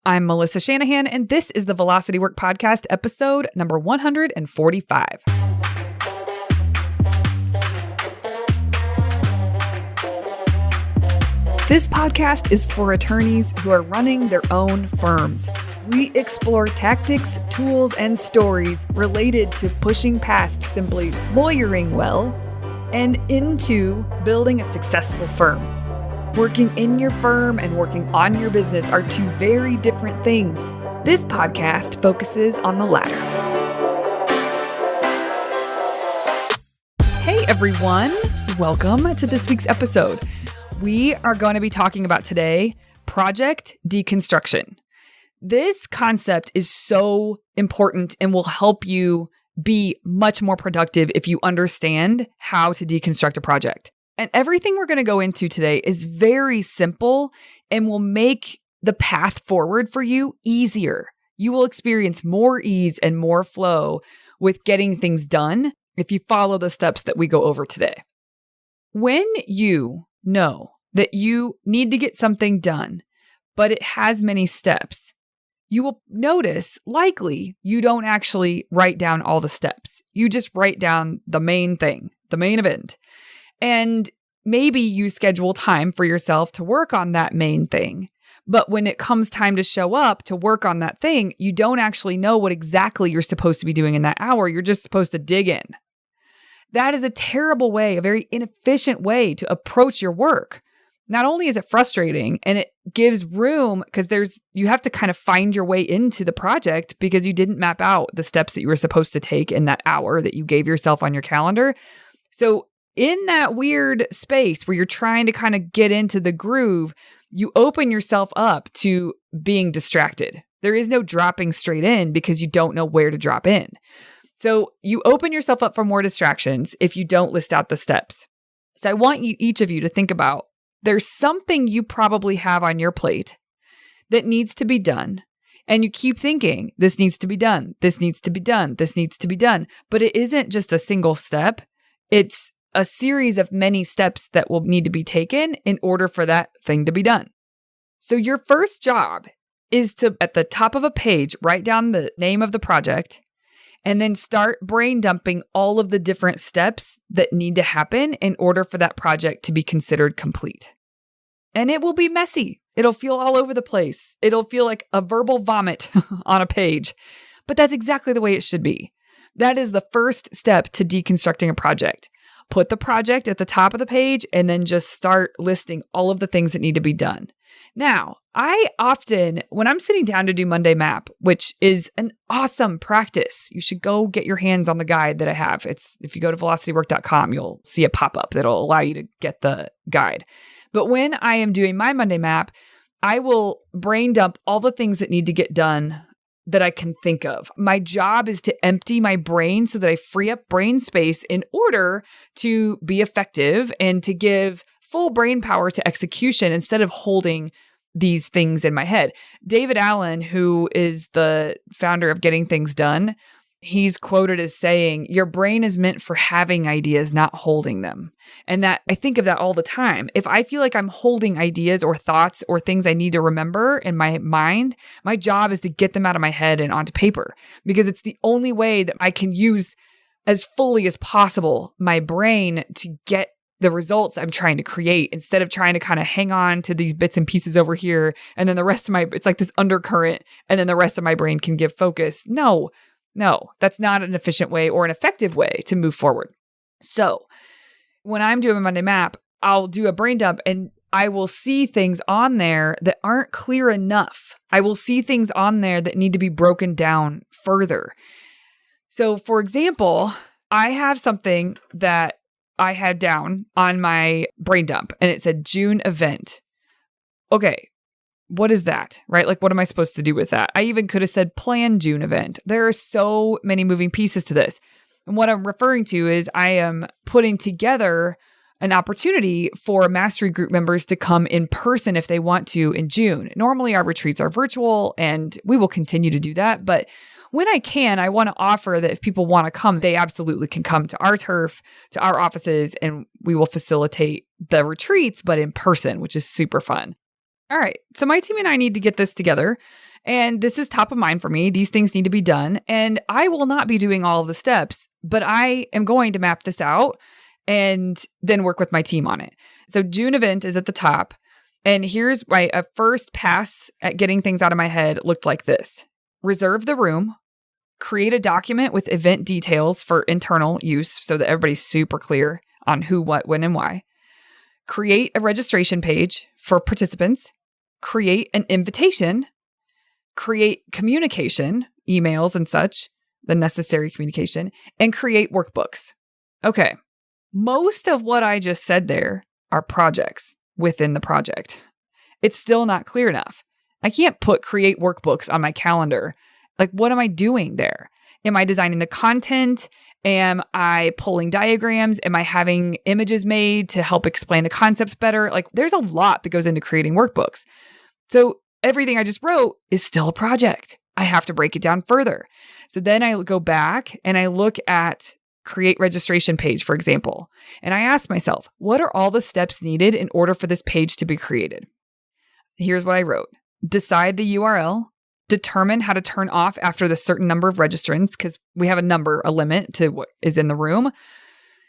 I'm Melissa Shanahan, and this is the Velocity Work Podcast, episode number 145. This podcast is for attorneys who are running their own firms. We explore tactics, tools, and stories related to pushing past simply lawyering well and into building a successful firm. Working in your firm and working on your business are two very different things. This podcast focuses on the latter. Hey everyone, welcome to this week's episode. We are going to be talking about today project deconstruction. This concept is so important and will help you be much more productive if you understand how to deconstruct a project. And everything we're going to go into today is very simple and will make the path forward for you easier. You will experience more ease and more flow with getting things done if you follow the steps that we go over today. When you know that you need to get something done, but it has many steps, you will notice likely you don't actually write down all the steps. You just write down the main thing, the main event. And maybe you schedule time for yourself to work on that main thing. But when it comes time to show up to work on that thing, you don't actually know what exactly you're supposed to be doing in that hour. You're just supposed to dig in. That is a terrible way, a very inefficient way to approach your work. Not only is it frustrating and it gives room because you have to kind of find your way into the project because you didn't map out the steps that you were supposed to take in that hour that you gave yourself on your calendar. So in that weird space where you're trying to kind of get into the groove, you open yourself up to being distracted. There is no dropping straight in because you don't know where to drop in. So you open yourself up for more distractions if you don't list out the steps. So I want each of you to think about, there's something you probably have on your plate that needs to be done. And you keep thinking, this needs to be done, this needs to be done, this needs to be done. But it isn't just a single step. It's a series of many steps that will need to be taken in order for that thing to be done. So your first job is to, at the top of a page, write down the name of the project and then start brain dumping all of the different steps that need to happen in order for that project to be considered complete. And it will be messy. It'll feel all over the place. It'll feel like a verbal vomit on a page, but that's exactly the way it should be. That is the first step to deconstructing a project. Put the project at the top of the page and then just start listing all of the things that need to be done. Now, I often, when I'm sitting down to do Monday Map, which is an awesome practice, you should go get your hands on the guide that I have. If you go to velocitywork.com, you'll see a pop-up that'll allow you to get the guide. But when I am doing my Monday Map, I will brain dump all the things that need to get done that I can think of. My job is to empty my brain so that I free up brain space in order to be effective and to give full brain power to execution instead of holding these things in my head. David Allen, who is the founder of Getting Things Done, he's quoted as saying, your brain is meant for having ideas, not holding them. And that I think of that all the time. If I feel like I'm holding ideas or thoughts or things I need to remember in my mind, my job is to get them out of my head and onto paper because it's the only way that I can use as fully as possible my brain to get the results I'm trying to create instead of trying to kind of hang on to these bits and pieces over here. And then the rest of it's like this undercurrent and then the rest of my brain can give focus. No, that's not an efficient way or an effective way to move forward. So when I'm doing a Monday Map, I'll do a brain dump and I will see things on there that aren't clear enough. I will see things on there that need to be broken down further. So for example, I have something that I had down on my brain dump and it said June event. Okay. What is that, right? Like, what am I supposed to do with that? I even could have said plan June event. There are so many moving pieces to this. And what I'm referring to is I am putting together an opportunity for mastery group members to come in person if they want to in June. Normally our retreats are virtual and we will continue to do that. But when I can, I want to offer that if people want to come, they absolutely can come to our turf, to our offices, and we will facilitate the retreats, but in person, which is super fun. All right. So my team and I need to get this together. And this is top of mind for me. These things need to be done. And I will not be doing all of the steps, but I am going to map this out and then work with my team on it. So June event is at the top. And here's a first pass at getting things out of my head looked like this. Reserve the room, create a document with event details for internal use so that everybody's super clear on who, what, when, and why. Create a registration page for participants, create an invitation, create communication, emails and such, the necessary communication, and create workbooks. Okay, most of what I just said there are projects within the project. It's still not clear enough. I can't put create workbooks on my calendar. Like, what am I doing there? Am I designing the content? Am I pulling diagrams? Am I having images made to help explain the concepts better? Like, there's a lot that goes into creating workbooks. So everything I just wrote is still a project. I have to break it down further. So then I go back and I look at create registration page, for example, and I ask myself, what are all the steps needed in order for this page to be created? Here's what I wrote. Decide the URL, determine how to turn off after the certain number of registrants, because we have a limit to what is in the room.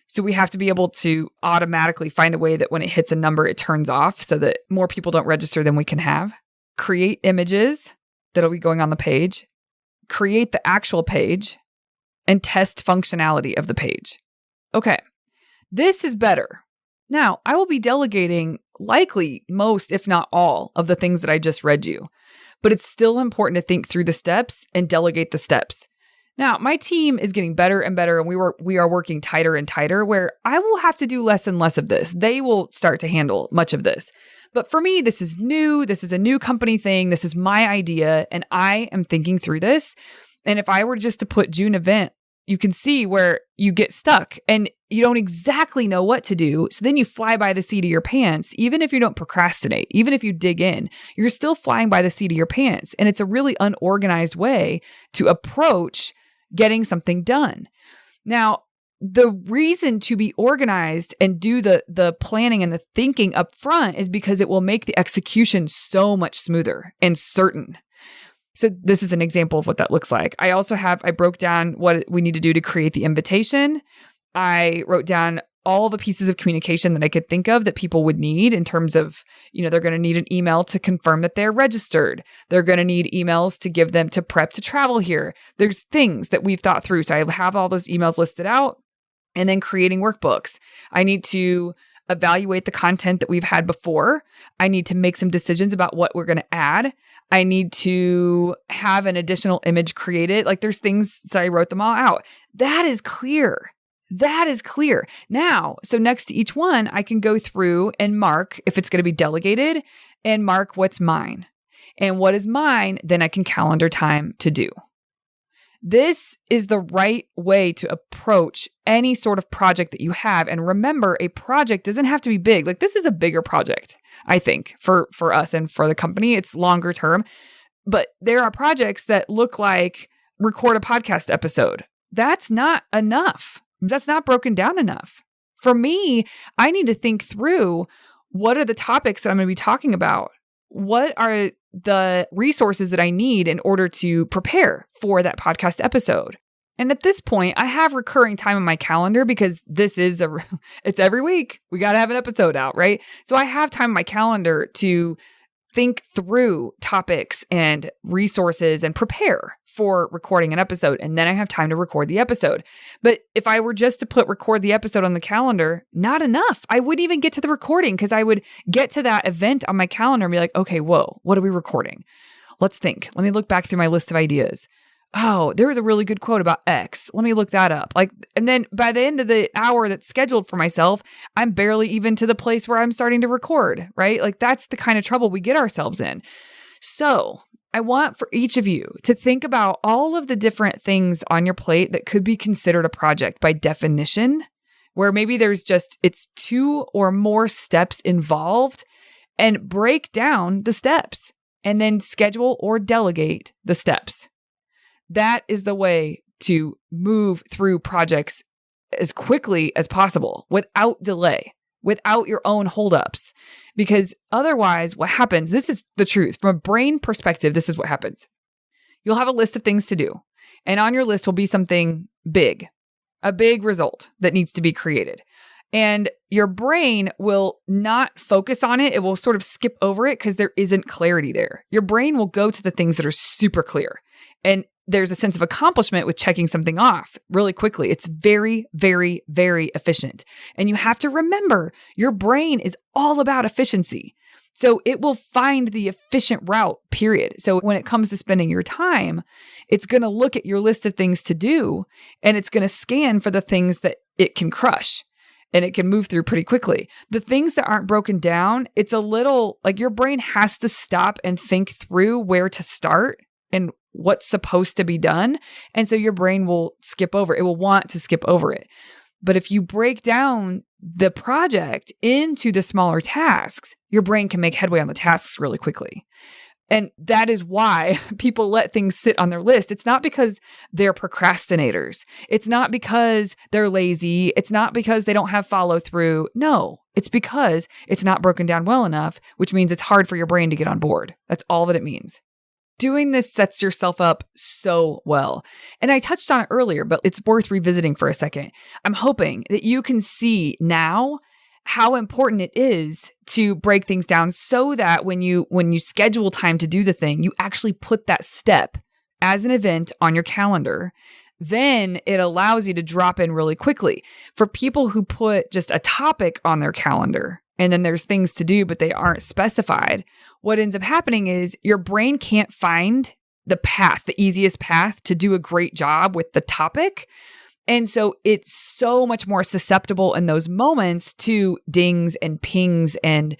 So we have to be able to automatically find a way that when it hits a number, it turns off so that more people don't register than we can have. Create images that'll be going on the page, create the actual page, and test functionality of the page. Okay, this is better. Now, I will be delegating likely most, if not all, of the things that I just read you, but it's still important to think through the steps and delegate the steps. Now, my team is getting better and better, and we are working tighter and tighter, where I will have to do less and less of this. They will start to handle much of this. But for me, this is new. This is a new company thing. This is my idea, and I am thinking through this. And if I were just to put June event, you can see where you get stuck and you don't exactly know what to do. So then you fly by the seat of your pants. Even if you don't procrastinate, even if you dig in, you're still flying by the seat of your pants. And it's a really unorganized way to approach getting something done. Now, the reason to be organized and do the planning and the thinking up front is because it will make the execution so much smoother and certain. So this is an example of what that looks like. I broke down what we need to do to create the invitation. I wrote down all the pieces of communication that I could think of that people would need in terms of, they're going to need an email to confirm that they're registered. They're going to need emails to give them to prep to travel here. There's things that we've thought through. So I have all those emails listed out, and then creating workbooks. I need to evaluate the content that we've had before. I need to make some decisions about what we're going to add. I need to have an additional image created. Like, there's things, so I wrote them all out. That is clear. That is clear. Now, so next to each one, I can go through and mark if it's going to be delegated and mark what's mine. And what is mine, then I can calendar time to do. This is the right way to approach any sort of project that you have. And remember, a project doesn't have to be big. Like, this is a bigger project, I think, for us and for the company. It's longer term. But there are projects that look like record a podcast episode. That's not enough. That's not broken down enough. For me, I need to think through, what are the topics that I'm going to be talking about? What are the resources that I need in order to prepare for that podcast episode? And at this point, I have recurring time on my calendar because this is it's every week. We got to have an episode out, right? So I have time on my calendar to think through topics and resources and prepare for recording an episode. And then I have time to record the episode. But if I were just to record the episode on the calendar, not enough. I wouldn't even get to the recording because I would get to that event on my calendar and be like, okay, whoa, what are we recording? Let's think. Let me look back through my list of ideas. Oh, there was a really good quote about X. Let me look that up. And then by the end of the hour that's scheduled for myself, I'm barely even to the place where I'm starting to record, right? Like, that's the kind of trouble we get ourselves in. So I want for each of you to think about all of the different things on your plate that could be considered a project by definition, where maybe it's 2 or more steps involved, and break down the steps and then schedule or delegate the steps. That is the way to move through projects as quickly as possible without delay. without your own holdups. Because otherwise, what happens, this is the truth. From a brain perspective, this is what happens. You'll have a list of things to do. And on your list will be something big, a big result that needs to be created. And your brain will not focus on it. It will sort of skip over it because there isn't clarity there. Your brain will go to the things that are super clear. And there's a sense of accomplishment with checking something off really quickly. It's very, very, very efficient. And you have to remember, your brain is all about efficiency. So it will find the efficient route, period. So when it comes to spending your time, it's going to look at your list of things to do, and it's going to scan for the things that it can crush. And it can move through pretty quickly. The things that aren't broken down, it's a little like your brain has to stop and think through where to start and what's supposed to be done. And so your brain will skip over. It will want to skip over it. But if you break down the project into the smaller tasks, your brain can make headway on the tasks really quickly. And that is why people let things sit on their list. It's not because they're procrastinators. It's not because they're lazy. It's not because they don't have follow through. No, it's because it's not broken down well enough, which means it's hard for your brain to get on board. That's all that it means. Doing this sets yourself up so well. And I touched on it earlier, but it's worth revisiting for a second. I'm hoping that you can see now how important it is to break things down so that when you schedule time to do the thing, you actually put that step as an event on your calendar. Then it allows you to drop in really quickly. For people who put just a topic on their calendar and then there's things to do, but they aren't specified, what ends up happening is your brain can't find the path, the easiest path to do a great job with the topic. And so it's so much more susceptible in those moments to dings and pings and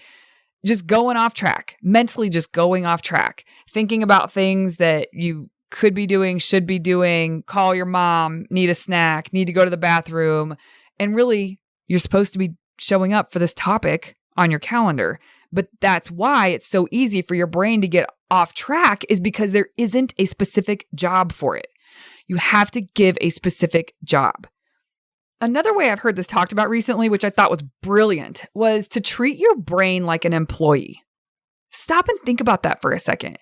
just going off track, mentally just going off track, thinking about things that you could be doing, should be doing, call your mom, need a snack, need to go to the bathroom. And really, you're supposed to be showing up for this topic on your calendar. But that's why it's so easy for your brain to get off track, is because there isn't a specific job for it. You have to give a specific job. Another way I've heard this talked about recently, which I thought was brilliant, was to treat your brain like an employee. Stop and think about that for a second.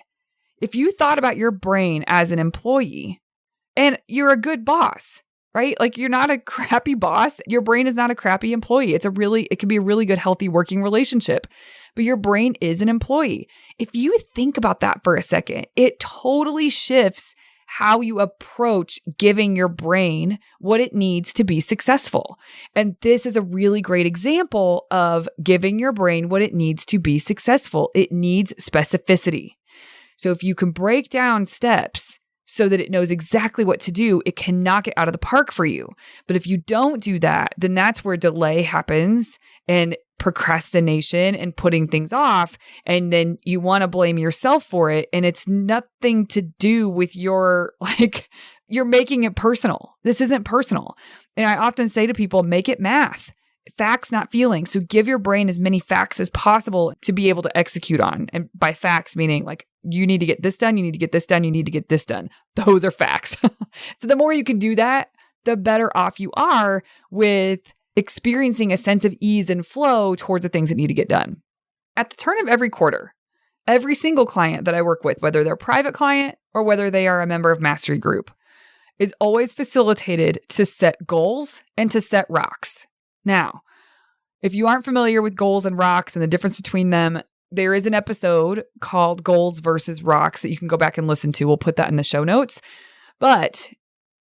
If you thought about your brain as an employee, and you're a good boss, right? Like, you're not a crappy boss. Your brain is not a crappy employee. It can be a really good, healthy working relationship, but your brain is an employee. If you think about that for a second, it totally shifts how you approach giving your brain what it needs to be successful. And this is a really great example of giving your brain what it needs to be successful. It needs specificity. So if you can break down steps so that it knows exactly what to do, it can knock it out of the park for you. But if you don't do that, then that's where delay happens and procrastination and putting things off. And then you want to blame yourself for it. And it's nothing to do with you're making it personal. This isn't personal. And I often say to people, make it math. Facts, not feelings. So give your brain as many facts as possible to be able to execute on. And by facts, meaning like, you need to get this done, you need to get this done, you need to get this done. Those are facts. So the more you can do that, the better off you are with experiencing a sense of ease and flow towards the things that need to get done. At the turn of every quarter, every single client that I work with, whether they're a private client or whether they are a member of Mastery Group, is always facilitated to set goals and to set rocks. Now, if you aren't familiar with goals and rocks and the difference between them, there is an episode called Goals versus Rocks that you can go back and listen to. We'll put that in the show notes. But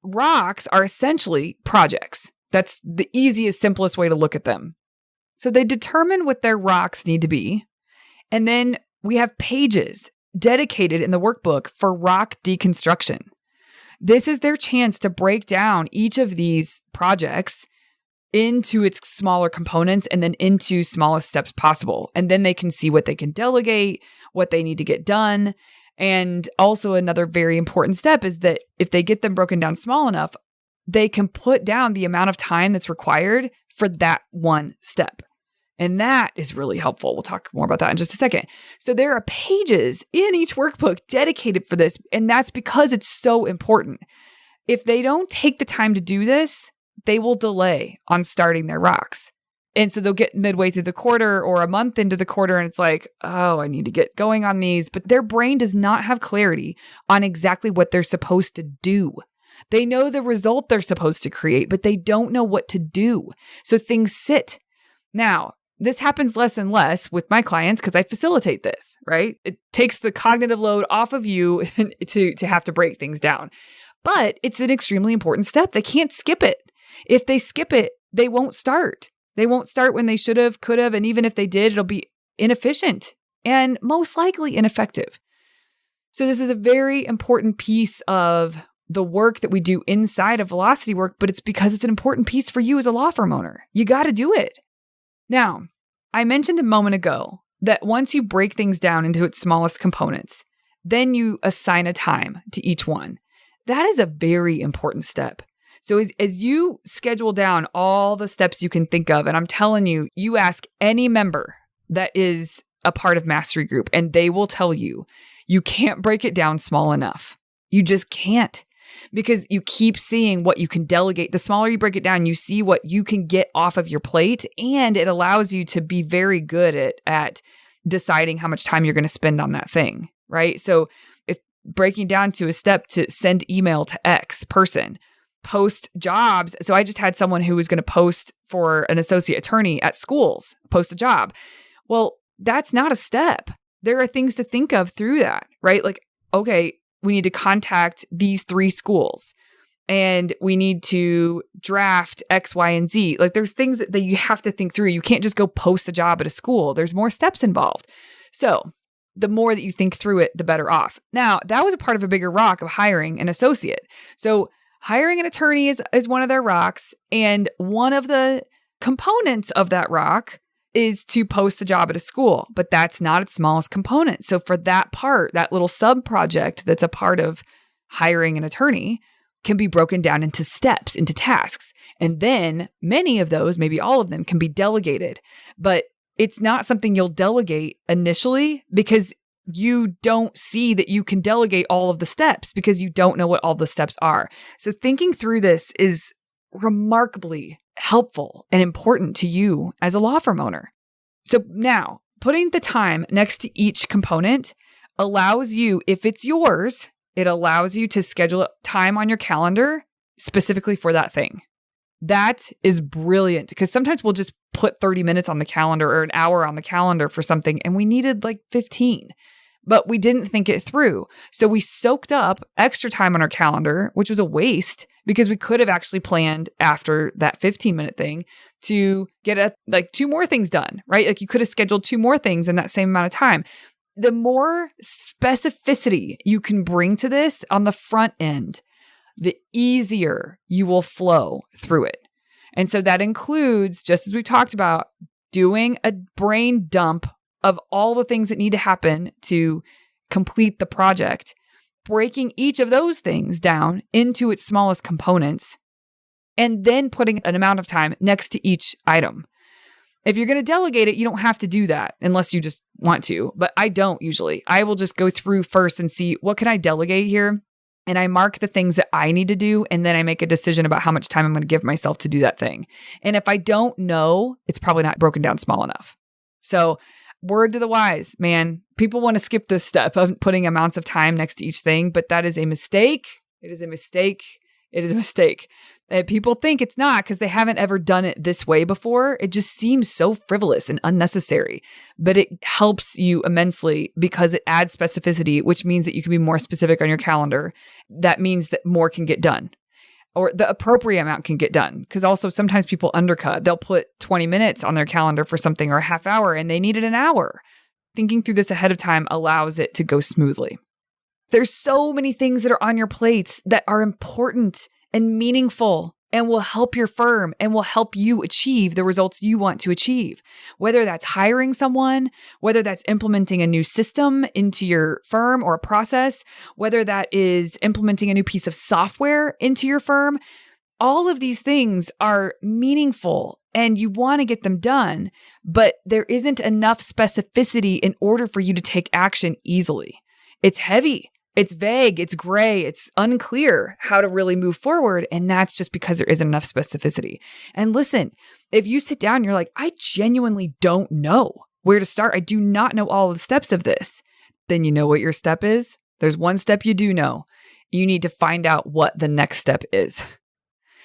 rocks are essentially projects. That's the easiest, simplest way to look at them. So they determine what their rocks need to be. And then we have pages dedicated in the workbook for rock deconstruction. This is their chance to break down each of these projects into its smaller components and then into smallest steps possible. And then they can see what they can delegate, what they need to get done. And also another very important step is that if they get them broken down small enough, they can put down the amount of time that's required for that one step. And that is really helpful. We'll talk more about that in just a second. So there are pages in each workbook dedicated for this. And that's because it's so important. If they don't take the time to do this, they will delay on starting their rocks. And so they'll get midway through the quarter or a month into the quarter and it's like, oh, I need to get going on these. But their brain does not have clarity on exactly what they're supposed to do. They know the result they're supposed to create, but they don't know what to do. So things sit. Now, this happens less and less with my clients because I facilitate this, right? It takes the cognitive load off of you to have to break things down. But it's an extremely important step. They can't skip it. If they skip it, they won't start. They won't start when they should have, could have, and even if they did, it'll be inefficient and most likely ineffective. So this is a very important piece of the work that we do inside of Velocity Work, but it's because it's an important piece for you as a law firm owner. You got to do it. Now, I mentioned a moment ago that once you break things down into its smallest components, then you assign a time to each one. That is a very important step. So as you schedule down all the steps you can think of, and I'm telling you, you ask any member that is a part of Mastery Group, and they will tell you, you can't break it down small enough. You just can't, because you keep seeing what you can delegate. The smaller you break it down, you see what you can get off of your plate, and it allows you to be very good at deciding how much time you're going to spend on that thing, right? So if breaking down to a step to send email to X person, post jobs. So I just had someone who was going to post for an associate attorney at schools, post a job. Well, that's not a step. There are things to think of through that, right? Like, okay, we need to contact these 3 schools and we need to draft X, Y, and Z. Like there's things that you have to think through. You can't just go post a job at a school. There's more steps involved. So the more that you think through it, the better off. Now, that was a part of a bigger rock of hiring an associate. So hiring an attorney is one of their rocks, and one of the components of that rock is to post a job at a school, but that's not its smallest component. So for that part, that little sub-project that's a part of hiring an attorney can be broken down into steps, into tasks. And then many of those, maybe all of them, can be delegated. But it's not something you'll delegate initially because you don't see that you can delegate all of the steps because you don't know what all the steps are. So thinking through this is remarkably helpful and important to you as a law firm owner. So now, putting the time next to each component allows you, if it's yours, it allows you to schedule time on your calendar specifically for that thing. That is brilliant because sometimes we'll just put 30 minutes on the calendar or an hour on the calendar for something and we needed like 15. But we didn't think it through. So we soaked up extra time on our calendar, which was a waste because we could have actually planned after that 15-minute thing to get 2 more things done, right? Like you could have scheduled 2 more things in that same amount of time. The more specificity you can bring to this on the front end, the easier you will flow through it. And so that includes, just as we talked about, doing a brain dump of all the things that need to happen to complete the project, breaking each of those things down into its smallest components, and then putting an amount of time next to each item. If you're going to delegate it, you don't have to do that unless you just want to, but I don't usually. I will just go through first and see what can I delegate here, and I mark the things that I need to do, and then I make a decision about how much time I'm going to give myself to do that thing. And if I don't know, it's probably not broken down small enough. So word to the wise, man. People want to skip this step of putting amounts of time next to each thing, but that is a mistake. It is a mistake. It is a mistake. And people think it's not because they haven't ever done it this way before. It just seems so frivolous and unnecessary, but it helps you immensely because it adds specificity, which means that you can be more specific on your calendar. That means that more can get done, or the appropriate amount can get done. Because also sometimes people undercut. They'll put 20 minutes on their calendar for something or a half hour and they needed an hour. Thinking through this ahead of time allows it to go smoothly. There's so many things that are on your plates that are important and meaningful and will help your firm and will help you achieve the results you want to achieve. Whether that's hiring someone, whether that's implementing a new system into your firm or a process, whether that is implementing a new piece of software into your firm, all of these things are meaningful and you want to get them done, but there isn't enough specificity in order for you to take action easily. It's heavy. It's vague, it's gray, it's unclear how to really move forward. And that's just because there isn't enough specificity. And listen, if you sit down and you're like, I genuinely don't know where to start, I do not know all of the steps of this, then you know what your step is. There's one step you do know. You need to find out what the next step is.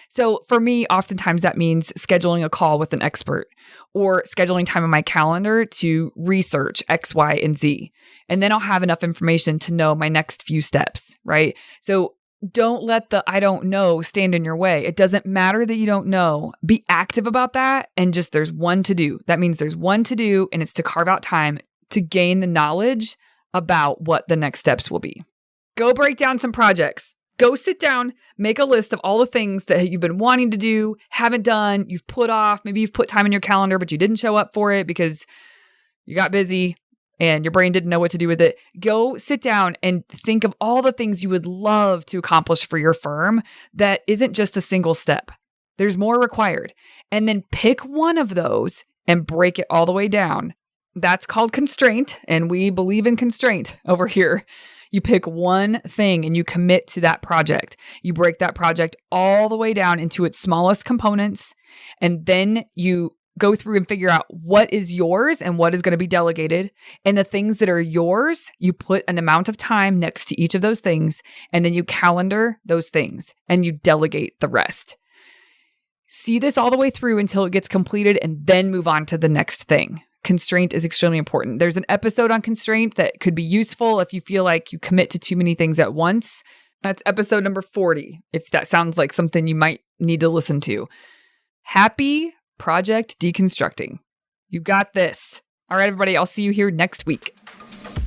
So for me, oftentimes that means scheduling a call with an expert or scheduling time on my calendar to research X, Y, and Z. And then I'll have enough information to know my next few steps, right? So don't let the I don't know stand in your way. It doesn't matter that you don't know. Be active about that. And just there's one to do. That means there's one to do, and it's to carve out time to gain the knowledge about what the next steps will be. Go break down some projects. Go sit down, make a list of all the things that you've been wanting to do, haven't done, you've put off. Maybe you've put time in your calendar, but you didn't show up for it because you got busy and your brain didn't know what to do with it. Go sit down and think of all the things you would love to accomplish for your firm that isn't just a single step. There's more required. And then pick one of those and break it all the way down. That's called constraint, and we believe in constraint over here. You pick one thing and you commit to that project. You break that project all the way down into its smallest components. And then you go through and figure out what is yours and what is going to be delegated. And the things that are yours, you put an amount of time next to each of those things. And then you calendar those things and you delegate the rest. See this all the way through until it gets completed and then move on to the next thing. Constraint is extremely important. There's an episode on constraint that could be useful if you feel like you commit to too many things at once. That's episode number 40, if that sounds like something you might need to listen to. Happy project deconstructing. You got this. All right, everybody, I'll see you here next week.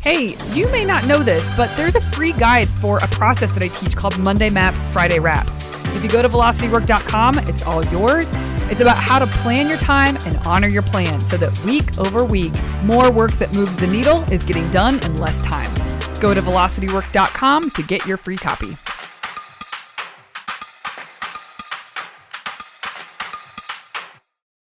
Hey, you may not know this, but there's a free guide for a process that I teach called Monday Map, Friday Wrap. If you go to velocitywork.com, it's all yours. It's about how to plan your time and honor your plan so that week over week, more work that moves the needle is getting done in less time. Go to velocitywork.com to get your free copy.